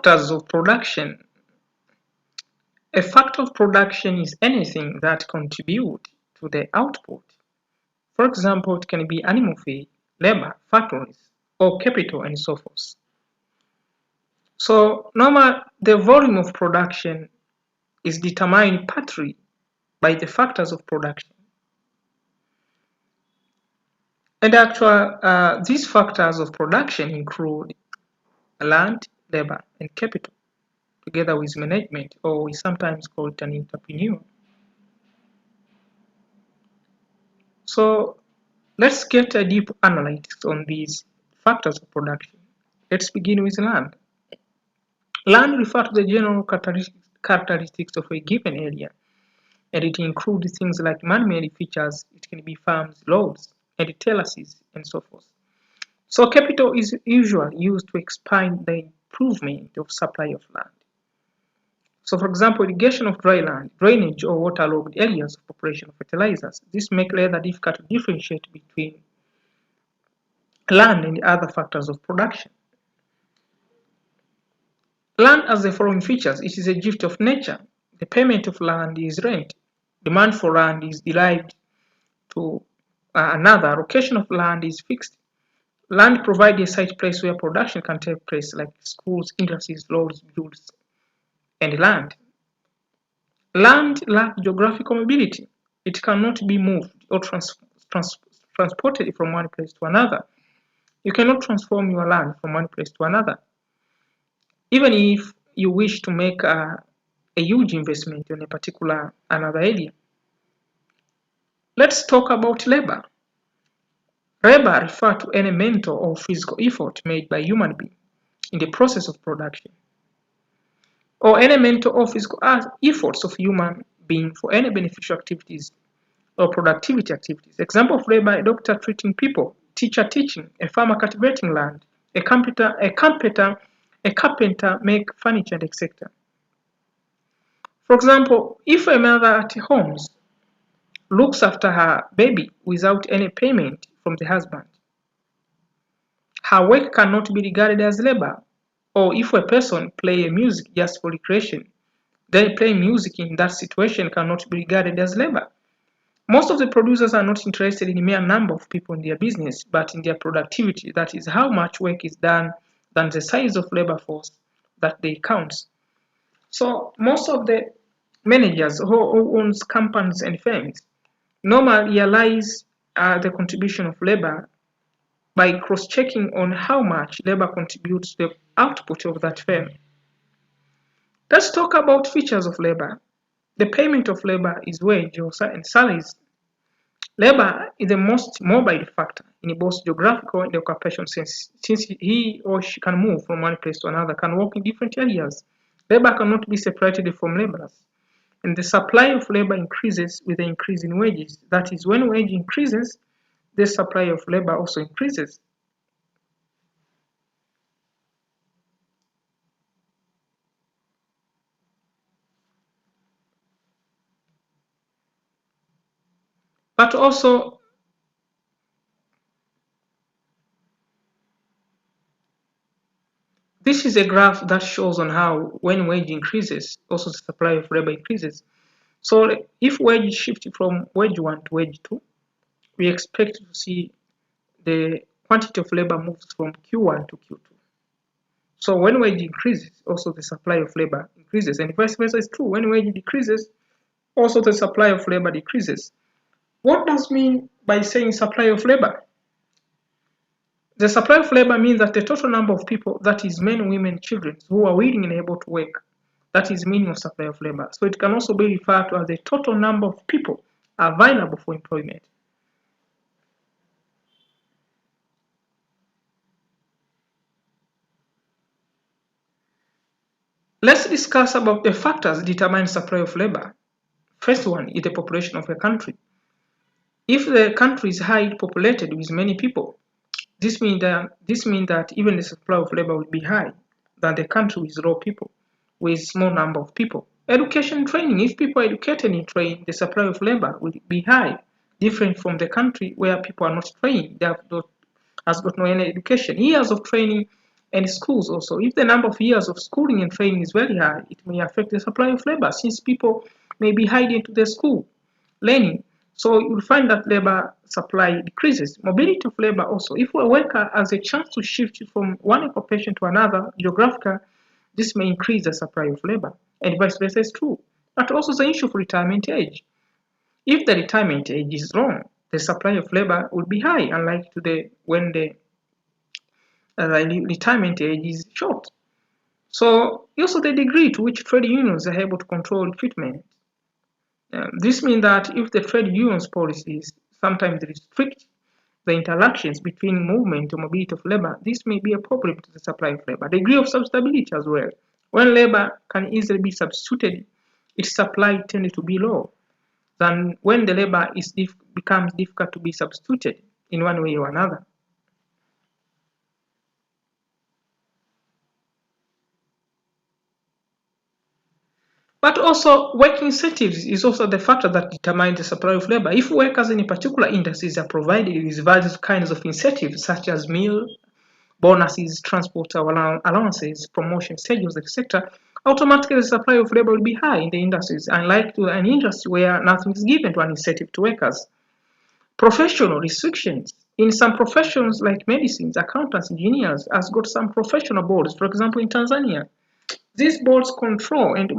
factors of production. A factor of production is anything that contributes to the output. For example, it can be animal feed, labor, factories, or capital, and so forth. So normally the volume of production is determined partly by the factors of production. And actually, these factors of production include land, labor, and capital, together with management, or we sometimes call it an entrepreneur. So let's get a deep analysis on these factors of production. Let's begin with land. Land refers to the general characteristics of a given area, and it includes things like man-made features. It can be farms, roads, and terraces, and so forth. So capital is usually used to expand the improvement of supply of land. So for example, irrigation of dry land, drainage or waterlogged areas of population of fertilizers. This makes it rather difficult to differentiate between land and other factors of production. Land has the following features. It is a gift of nature. The payment of land is rent. Demand for land is derived to another. Location of land is fixed. Land provides a site place where production can take place, like schools, industries, roads, buildings, and land. Land lacks geographical mobility. It cannot be moved or transported from one place to another. You cannot transform your land from one place to another. Even if you wish to make a huge investment in a particular another area. Let's talk about labor. Labor refers to any mental or physical effort made by human being in the process of production, or any mental or physical efforts of human being for any beneficial activities or productivity activities. Example of labor: a doctor treating people, teacher teaching, a farmer cultivating land, a carpenter make furniture, and etc. For example, if a mother at home looks after her baby without any payment from the husband, her work cannot be regarded as labor. Or if a person plays music just for recreation, then playing music in that situation cannot be regarded as labor. Most of the producers are not interested in the mere number of people in their business, but in their productivity. That is how much work is done than the size of labor force that they count. So most of the managers who owns companies and firms normally realize the contribution of labor by cross-checking on how much labor contributes to the output of that firm. Let's talk about features of labor. The payment of labor is wage or salaries. Labor is the most mobile factor in both geographical and occupational sense, since he or she can move from one place to another, can work in different areas. Labor cannot be separated from laborers. And the supply of labor increases with the increase in wages. That is, when wage increases, the supply of labor also increases. But also, this is a graph that shows on how when wage increases, also the supply of labor increases. So if wage shifts from wage 1 to wage 2, we expect to see the quantity of labor moves from Q1 to Q2. So when wage increases, also the supply of labor increases, and vice versa is true. When wage decreases, also the supply of labor decreases. What does it mean by saying supply of labor? The supply of labor means that the total number of people, that is men, women, children, who are willing and able to work, that is minimum supply of labor. So it can also be referred to as the total number of people available for employment. Let's discuss about the factors determining supply of labor. First one is the population of a country. If the country is highly populated with many people, this means that even the supply of labor will be high than the country with low people, with small number of people. Education and training. If people are educated and trained, the supply of labor will be high, different from the country where people are not trained. They have got no any education. Years of training and schools also. If the number of years of schooling and training is very high, it may affect the supply of labor since people may be hiding to their school learning. So you'll find that labor supply decreases. Mobility of labor also. If a worker has a chance to shift from one occupation to another geographical, this may increase the supply of labor, and vice versa is true. But also the issue of retirement age. If the retirement age is long, the supply of labor will be high, unlike today when the retirement age is short. So also the degree to which trade unions are able to control recruitment. This means that if the trade unions policies sometimes restrict the interactions between movement and mobility of labor, this may be a problem to the supply of labor. The degree of substitutability as well. When labor can easily be substituted, its supply tends to be low than when the labor becomes difficult to be substituted in one way or another. But also, work incentives is also the factor that determines the supply of labor. If workers in particular industries are provided with various kinds of incentives, such as meal, bonuses, transport allowances, promotion schedules, etc., automatically the supply of labor will be high in the industries, unlike to an industry where nothing is given to an incentive to workers. Professional restrictions. In some professions like medicine, accountants, engineers, has got some professional boards. For example, in Tanzania, these boards control and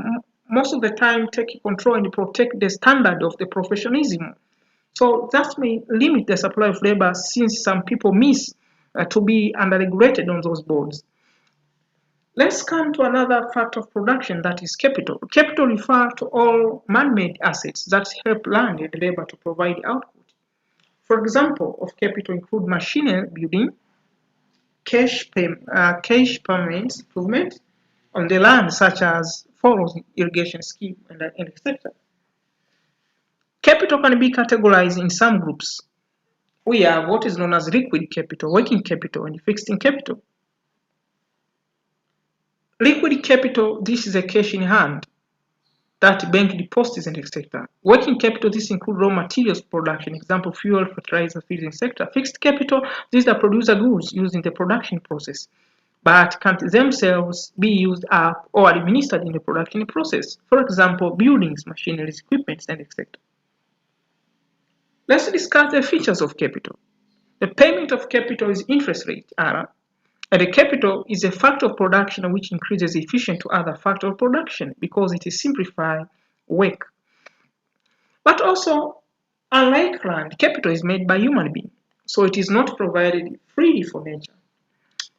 most of the time take control and protect the standard of the professionalism. So that may limit the supply of labor since some people miss to be underregulated on those boards. Let's come to another factor of production, that is capital. Capital refers to all man-made assets that help land and labor to provide output. For example, of capital include machinery building, cash payments, improvement on the land such as furrows, irrigation scheme, and etc. Capital can be categorized in some groups. We have what is known as liquid capital, working capital, and fixed capital. Liquid capital, this is a cash in hand that bank deposits and etc. Working capital, this includes raw materials production, example fuel, fertilizer, feeds, etc. Fixed capital, these are producer goods used in the production process, but can't themselves be used up or administered in the production process. For example, buildings, machineries, equipment, and etc. Let's discuss the features of capital. The payment of capital is interest rate, R, and the capital is a factor of production which increases efficient to other factor of production because it is simplified work. But also, unlike land, capital is made by human beings, so it is not provided freely for nature.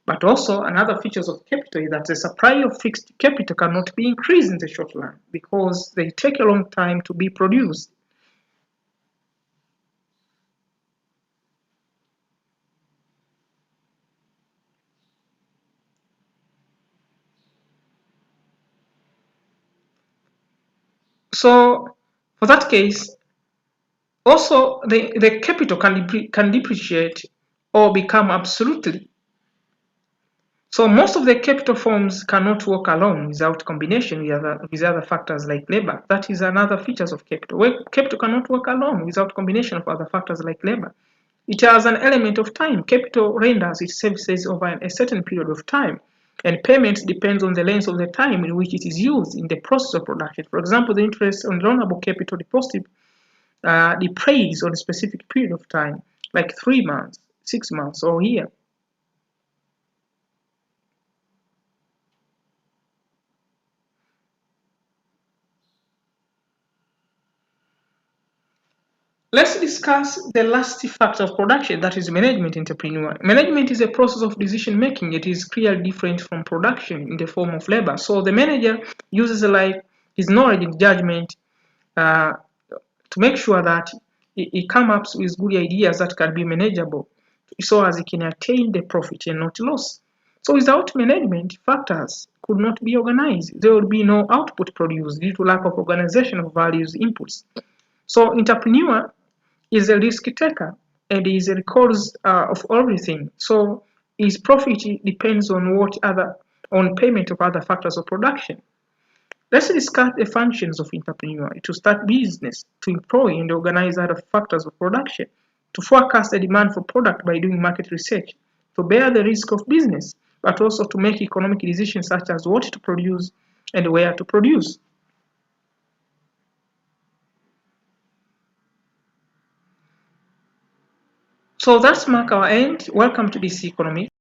But also, another features of capital is that the supply of fixed capital cannot be increased in the short run because they take a long time to be produced. So, for that case, also the capital can depreciate or become absolutely. So most of the capital forms cannot work alone without combination with other factors like labor. That is another features of capital. Capital cannot work alone without combination of other factors like labor. It has an element of time. Capital renders its services over a certain period of time, and payment depends on the length of the time in which it is used in the process of production. For example, the interest on loanable capital deposit deprays on a specific period of time, like 3 months, 6 months, or a year. Let's discuss the last factor of production, that is management entrepreneur. Management is a process of decision making. It is clearly different from production in the form of labor. So the manager uses like his knowledge and judgment to make sure that he comes up with good ideas that can be manageable so as he can attain the profit and not loss. So without management, factors could not be organized. There would be no output produced due to lack of organization of various inputs. So entrepreneur is a risk taker and is a cause of everything. So his profit depends on on payment of other factors of production. Let's discuss the functions of entrepreneur: to start business, to employ and organize other factors of production, to forecast the demand for product by doing market research, to bear the risk of business, but also to make economic decisions such as what to produce and where to produce. So that's mark our end. Welcome to DC Economy.